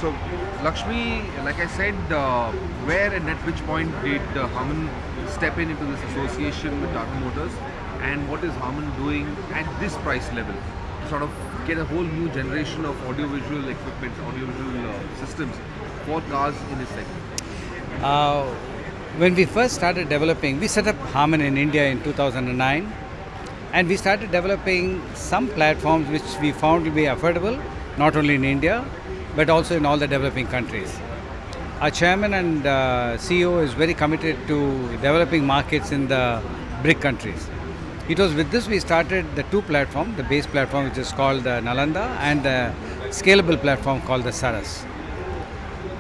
So, Lakshmi, like I said, where and at which point did Harman step in into this association with Tata Motors, and what is Harman doing at this price level to sort of get a whole new generation of audiovisual equipment, audiovisual systems for cars in this segment? Uh, when we first started developing, we set up Harman in India in 2009, and we started developing some platforms which we found to be affordable, not only in India, but also in all the developing countries. Our chairman and CEO is very committed to developing markets in the BRIC countries. It was with this we started the two platforms, the base platform which is called the Nalanda and the scalable platform called the Saras.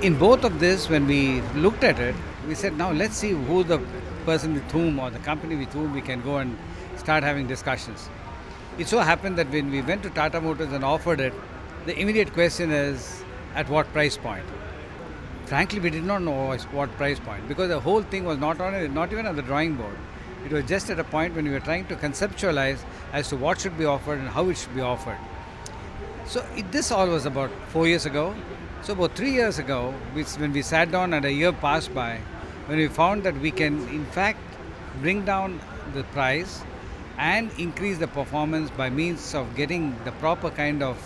In both of this, when we looked at it, we said, now let's see who the person with whom or the company with whom we can go and start having discussions. It so happened that when we went to Tata Motors and offered it, the immediate question is, at what price point? Frankly, we did not know what price point, because the whole thing was not even on the drawing board. It was just at a point when we were trying to conceptualize as to what should be offered and how it should be offered. So this all was about 4 years ago. So about 3 years ago, when we sat down and a year passed by, when we found that we can in fact bring down the price and increase the performance by means of getting the proper kind of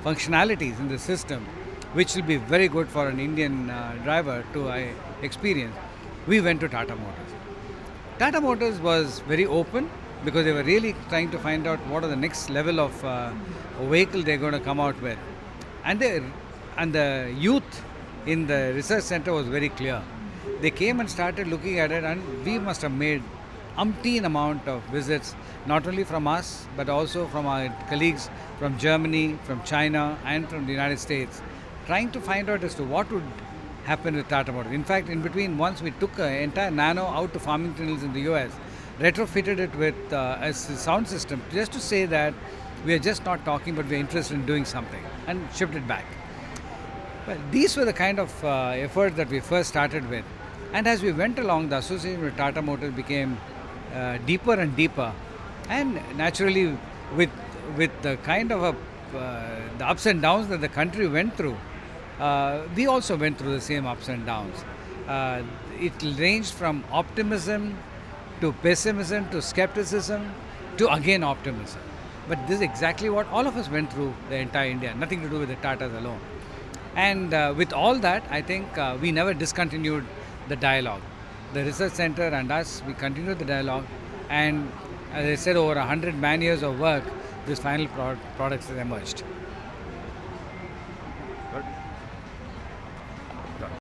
functionalities in the system, which will be very good for an Indian driver to experience, we went to Tata Motors. Tata Motors was very open because they were really trying to find out what are the next level of vehicle they're going to come out with. And the youth in the research center was very clear. They came and started looking at it, and we must have made umpteen amount of visits, not only from us, but also from our colleagues from Germany, from China, and from the United States, trying to find out as to what would happen with Tata Motors. In fact, in between, once we took an entire Nano out to Farmington Hills in the US, retrofitted it with a sound system, just to say that we are just not talking, but we are interested in doing something, and shipped it back. Well, these were the kind of efforts that we first started with. And as we went along, the association with Tata Motors became deeper and deeper. And naturally, with the kind of the ups and downs that the country went through, we also went through the same ups and downs. It ranged from optimism to pessimism to skepticism to again optimism. But this is exactly what all of us went through the entire India, nothing to do with the Tatas alone. And with all that, I think we never discontinued the dialogue. The research center and us, we continued the dialogue, and as I said, over 100 man years of work, this final products has emerged.